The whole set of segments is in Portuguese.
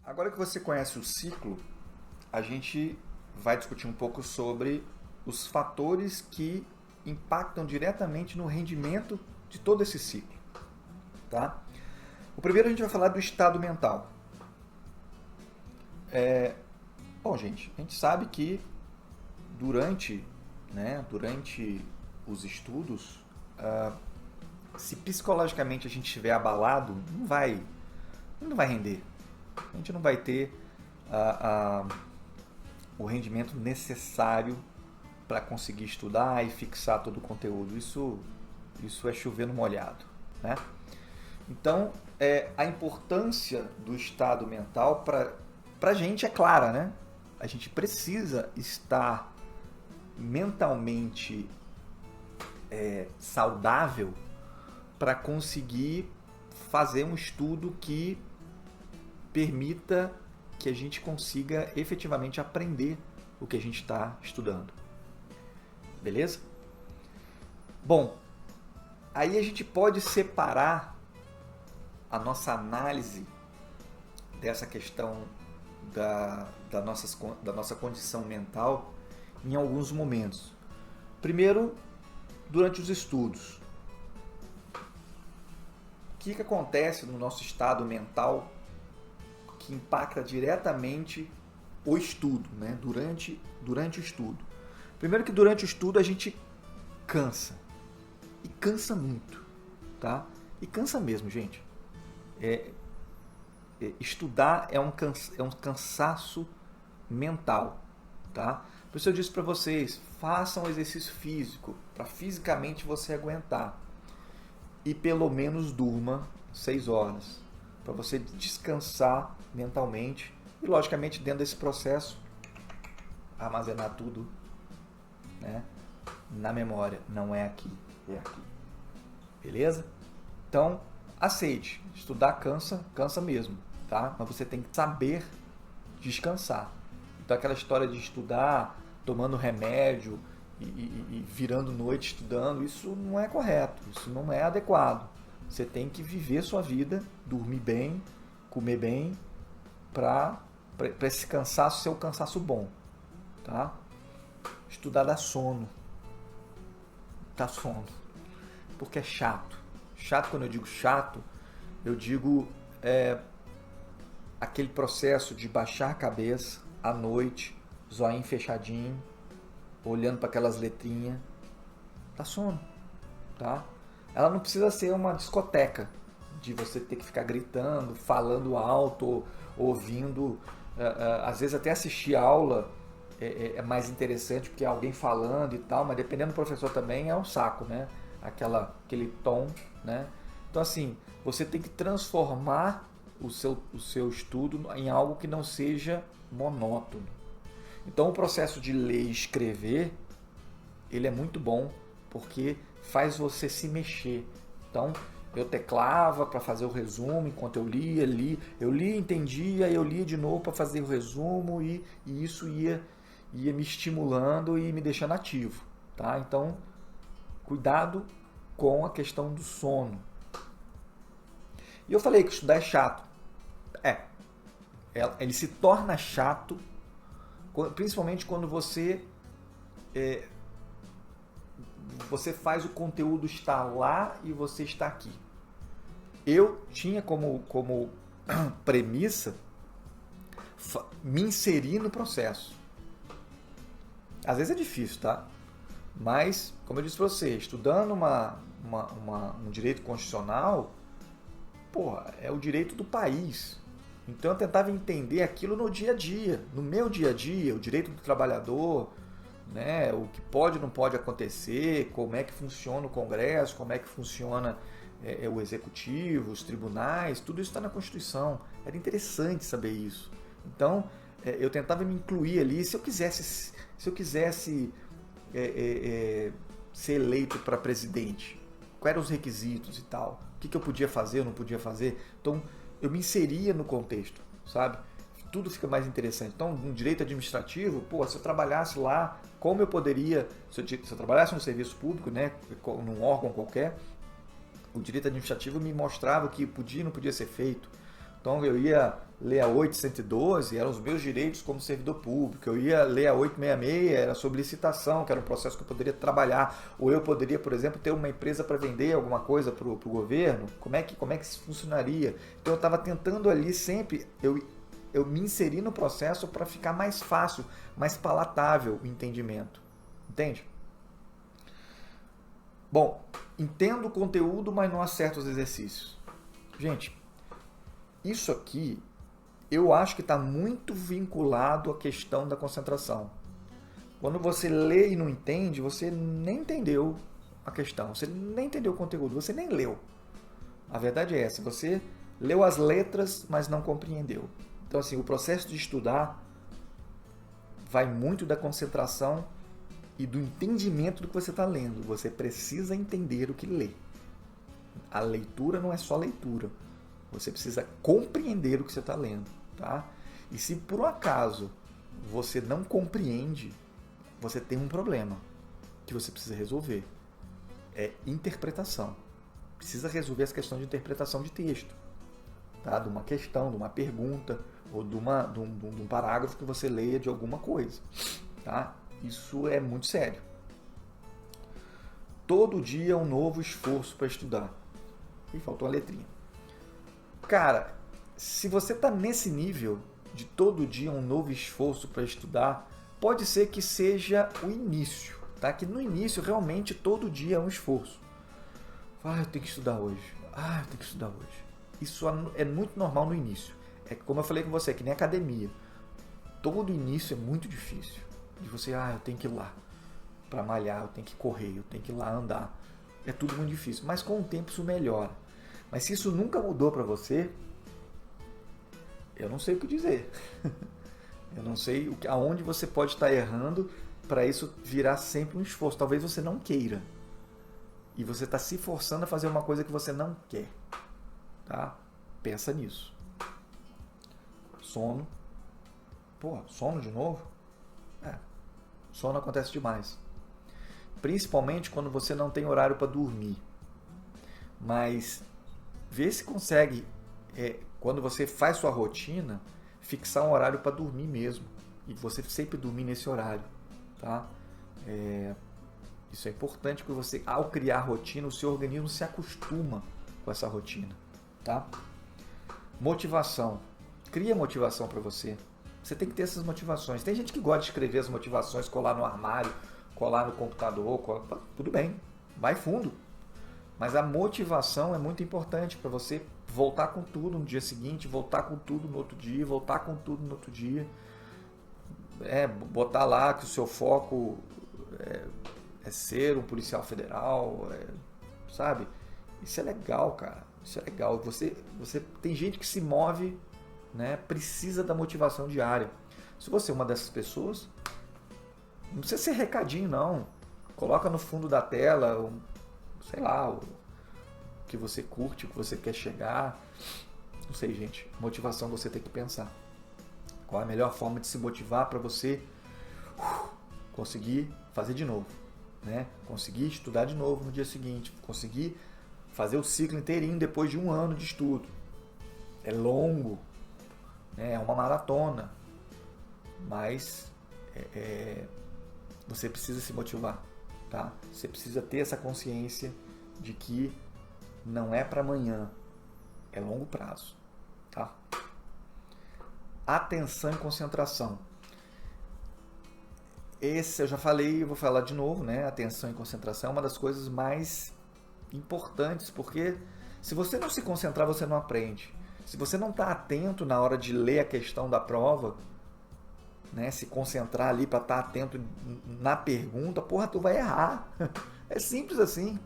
Agora que você conhece o ciclo, a gente vai discutir um pouco sobre os fatores que impactam diretamente no rendimento de todo esse ciclo. Tá? O primeiro a gente vai falar do estado mental. Bom, gente, a gente sabe que durante os estudos, se psicologicamente a gente estiver abalado, não vai render. A gente não vai ter o rendimento necessário para conseguir estudar e fixar todo o conteúdo. Isso é chover no molhado, né? Então, a importância do estado mental para a gente é clara, né? A gente precisa estar mentalmente saudável para conseguir fazer um estudo que permita que a gente consiga efetivamente aprender o que a gente está estudando. Beleza? Bom, aí a gente pode separar a nossa análise dessa questão da nossa condição mental em alguns momentos. Primeiro, durante os estudos. O que acontece no nosso estado mental que impacta diretamente o estudo, né? durante o estudo? Primeiro que durante o estudo a gente cansa. E cansa muito. Tá? E cansa mesmo, gente. Estudar é um cansaço mental. Tá? Por isso eu disse para vocês, façam exercício físico, para fisicamente você aguentar. E pelo menos durma 6 horas, para você descansar mentalmente e, logicamente, dentro desse processo, armazenar tudo, né, na memória. Não é aqui, é aqui. Beleza? Então, aceite. Estudar cansa mesmo, tá? Mas você tem que saber descansar. Então, aquela história de estudar tomando remédio e virando noite estudando, isso não é correto, isso não é adequado. Você tem que viver sua vida, dormir bem, comer bem, para esse cansaço ser um cansaço bom. Tá? Estudar dá sono. Dá sono. Porque é chato. Chato, quando eu digo chato, eu digo aquele processo de baixar a cabeça à noite, zoinho fechadinho, olhando para aquelas letrinhas. Dá sono. Tá? Ela não precisa ser uma discoteca, de você ter que ficar gritando, falando alto, ouvindo. Às vezes até assistir aula é mais interessante, porque é alguém falando e tal, mas dependendo do professor também é um saco, né? Aquele tom, né? Então, assim, você tem que transformar o seu estudo em algo que não seja monótono. Então, o processo de ler e escrever, ele é muito bom, porque faz você se mexer. Então, eu teclava para fazer o resumo enquanto eu lia, entendia, eu lia de novo para fazer o resumo e isso ia me estimulando e me deixando ativo. Tá? Então, cuidado com a questão do sono. E eu falei que estudar é chato. Ele se torna chato, principalmente quando você faz o conteúdo estar lá e você está aqui. Eu tinha como premissa me inserir no processo. Às vezes é difícil, tá? Mas, como eu disse para você, estudando um direito constitucional, é o direito do país. Então eu tentava entender aquilo no dia a dia, no meu dia a dia, o direito do trabalhador, né, o que pode e não pode acontecer, como é que funciona o Congresso, como é que funciona o Executivo, os tribunais, tudo isso está na Constituição. Era interessante saber isso. Então, eu tentava me incluir ali. Se eu quisesse ser eleito para presidente, quais eram os requisitos e tal, o que eu podia fazer ou não podia fazer. Então, eu me inseria no contexto, sabe? Tudo fica mais interessante. Então, no direito administrativo, se eu trabalhasse lá, como eu poderia, se eu trabalhasse no serviço público, né, num órgão qualquer, o direito administrativo me mostrava o que podia e não podia ser feito. Então, eu ia ler a 8.112, eram os meus direitos como servidor público. Eu ia ler a 8.66, era sobre licitação, que era um processo que eu poderia trabalhar. Ou eu poderia, por exemplo, ter uma empresa para vender alguma coisa para o governo. Como é que isso funcionaria? Então eu estava tentando ali sempre, eu me inseri no processo para ficar mais fácil, mais palatável o entendimento. Entende? Bom, entendo o conteúdo, mas não acerto os exercícios. Gente, isso aqui eu acho que está muito vinculado à questão da concentração. Quando você lê e não entende, você nem entendeu a questão, você nem entendeu o conteúdo, você nem leu. A verdade é essa, você leu as letras, mas não compreendeu. Então, assim, o processo de estudar vai muito da concentração e do entendimento do que você está lendo. Você precisa entender o que lê. A leitura não é só leitura. Você precisa compreender o que você está lendo. Tá? E se por um acaso você não compreende, você tem um problema que você precisa resolver. É interpretação. Precisa resolver essa questão de interpretação de texto. Tá? De uma questão, de uma pergunta, ou de um parágrafo que você leia de alguma coisa. Tá? Isso é muito sério. Todo dia um novo esforço para estudar. Ih, faltou uma letrinha. Cara, se você está nesse nível de todo dia um novo esforço para estudar, pode ser que seja o início. Tá? Que no início realmente todo dia é um esforço. Eu tenho que estudar hoje. Eu tenho que estudar hoje. Isso é muito normal no início. É como eu falei com você, que nem academia. Todo início é muito difícil. De você, eu tenho que ir lá para malhar, eu tenho que correr, eu tenho que ir lá andar. É tudo muito difícil. Mas com o tempo isso melhora. Mas se isso nunca mudou para você, eu não sei o que dizer. Eu não sei aonde você pode estar errando para isso virar sempre um esforço. Talvez você não queira. E você está se forçando a fazer uma coisa que você não quer. Tá? Pensa nisso. Sono. Sono de novo? Sono acontece demais. Principalmente quando você não tem horário para dormir. Mas vê se consegue, quando você faz sua rotina, fixar um horário para dormir mesmo. E você sempre dormir nesse horário. Tá? Isso é importante porque você, ao criar rotina, o seu organismo se acostuma com essa rotina. Tá? Motivação. Cria motivação para você. Você tem que ter essas motivações. Tem gente que gosta de escrever as motivações, colar no armário, colar no computador, tudo bem, vai fundo. Mas a motivação é muito importante para você voltar com tudo no dia seguinte, voltar com tudo no outro dia, voltar com tudo no outro dia. Botar lá que o seu foco é ser um policial federal, sabe? Isso é legal, cara. Isso é legal. Você tem gente que se move, né, precisa da motivação diária. Se você é uma dessas pessoas, não precisa ser recadinho, não. Coloca no fundo da tela, sei lá, o que você curte, o que você quer chegar. Não sei, gente. Motivação você tem que pensar. Qual é a melhor forma de se motivar para você conseguir fazer de novo, né? Conseguir estudar de novo no dia seguinte, conseguir fazer o ciclo inteirinho depois de um ano de estudo. É longo, né? É uma maratona, mas você precisa se motivar, tá? Você precisa ter essa consciência de que não é para amanhã, é longo prazo, tá? Atenção e concentração. Esse eu já falei, eu vou falar de novo, né? Atenção e concentração é uma das coisas mais importantes, porque se você não se concentrar, você não aprende. Se você não está atento na hora de ler a questão da prova, né? Se concentrar ali para estar atento na pergunta, tu vai errar. É simples assim.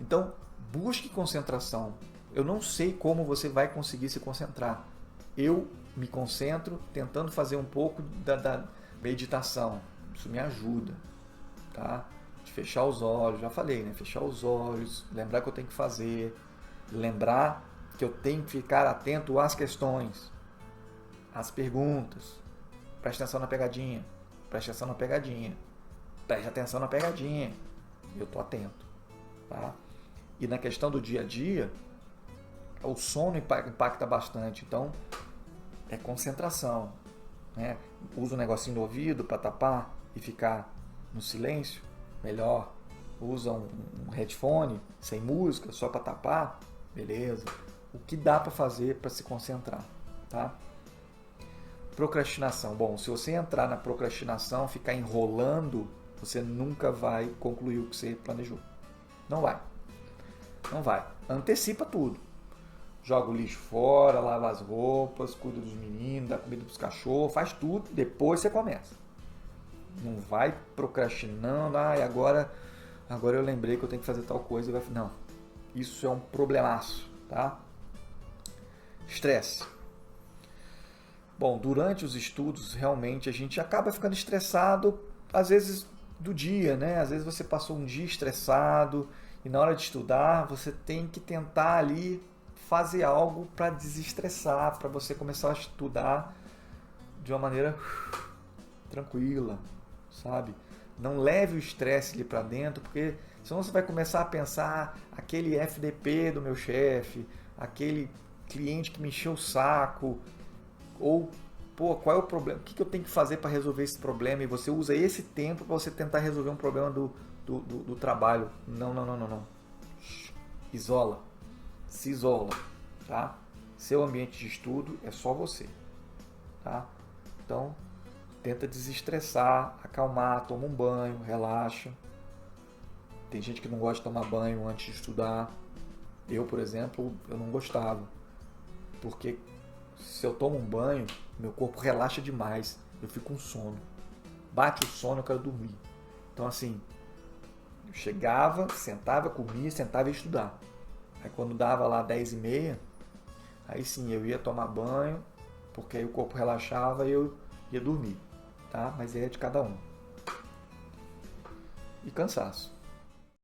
Então, busque concentração. Eu não sei como você vai conseguir se concentrar. Eu me concentro tentando fazer um pouco da meditação. Isso me ajuda, tá? De fechar os olhos, já falei, né? Fechar os olhos, lembrar que eu tenho que fazer, lembrar que eu tenho que ficar atento às questões, às perguntas. Preste atenção na pegadinha, preste atenção na pegadinha, preste atenção na pegadinha. Eu estou atento, tá? E na questão do dia a dia, o sono impacta bastante, então é concentração, né? Usa um negocinho no ouvido para tapar e ficar no silêncio, melhor. Usa um headphone sem música, só para tapar, beleza. O que dá para fazer para se concentrar, tá? Procrastinação. Bom, se você entrar na procrastinação, ficar enrolando, você nunca vai concluir o que você planejou. Não vai. Não vai. Antecipa tudo. Joga o lixo fora, lava as roupas, cuida dos meninos, dá comida para os cachorros, faz tudo, depois você começa. Não vai procrastinando, agora eu lembrei que eu tenho que fazer tal coisa. Não, isso é um problemaço, tá? Estresse. Bom, durante os estudos, realmente, a gente acaba ficando estressado, às vezes, do dia, né? Às vezes você passou um dia estressado e na hora de estudar, você tem que tentar ali fazer algo para desestressar, para você começar a estudar de uma maneira tranquila, sabe? Não leve o estresse ali para dentro, porque senão você vai começar a pensar aquele FDP do meu chefe, aquele cliente que me encheu o saco, ou, pô, qual é o problema? O que eu tenho que fazer para resolver esse problema? E você usa esse tempo para você tentar resolver um problema do trabalho. Não. Isola. Se isola, tá? Seu ambiente de estudo é só você, tá? Então, tenta desestressar, acalmar, toma um banho, relaxa. Tem gente que não gosta de tomar banho antes de estudar. Eu, por exemplo, eu não gostava. Porque se eu tomo um banho, meu corpo relaxa demais. Eu fico com sono. Bate o sono, eu quero dormir. Então, assim, eu chegava, sentava, comia, sentava e ia estudar. Aí quando dava lá 10h30, aí sim, eu ia tomar banho, porque aí o corpo relaxava e eu ia dormir, tá? Mas é de cada um. E cansaço.